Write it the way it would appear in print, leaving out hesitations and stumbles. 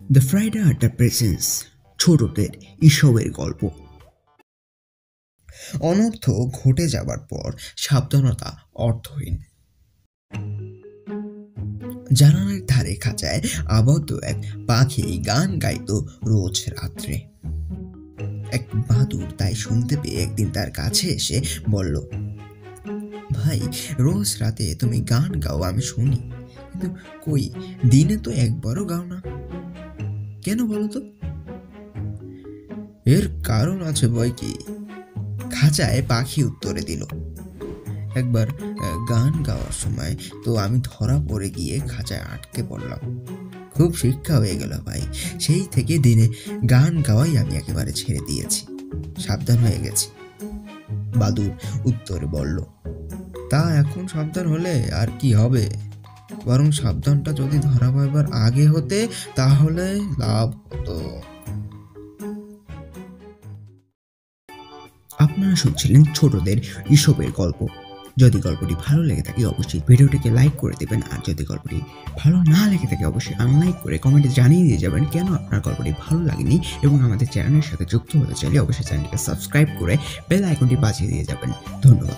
The Friday আড্ডা presence ছোটদের ঈশবের গল্প। অনর্থ ঘটে যাবার পর সাবধানতা অর্থহীন। জানালার ধারে খাঁচায় আবদ্ধ এক পাখি গান গাইতো রোজ রাত্রে। এক বাদুড় তাই শুনতে পেয়ে একদিন তার কাছে এসে বলল, ভাই, রোজ রাতে তুমি গান গাও আমি শুনি, কিন্তু কই দিনে তো একবারও গাও না, কেন বলো তো? এর কারণ আছে বই কি, খাঁচায় পাখি উত্তরে দিল। একবার গান গাওয়ার সময় তো আমি ধরা পড়ে গিয়ে খাঁচায় আটকে পড়লাম। খুব শিক্ষা হয়ে গেল ভাই, সেই থেকে দিনে গান গাওয়াই আমি একেবারে ছেড়ে দিয়েছি, সাবধান হয়ে গেছি। বাদুড় উত্তরে বলল, তা এখন সাবধান হলে আর কি হবে, বরং সাবধানটা যদি ধরা পড়বার আগে হতে তাহলে লাভ হতো। আপনারা শুনছিলেন ছোটদের ঈশপের গল্প। যদি গল্পটি ভালো লেগে থাকে অবশ্যই ভিডিওটিকে লাইক করে দেবেন, আর যদি গল্পটি ভালো না লেগে থাকে অবশ্যই আনলাইক করে কমেন্টে জানিয়ে দিয়ে যাবেন কেন আপনার গল্পটি ভালো লাগেনি, এবং আমাদের চ্যানেলের সাথে যুক্ত হতে চাইলে অবশ্যই চ্যানেলটিকে সাবস্ক্রাইব করে বেল আইকনটি বাজিয়ে দিয়ে যাবেন। ধন্যবাদ।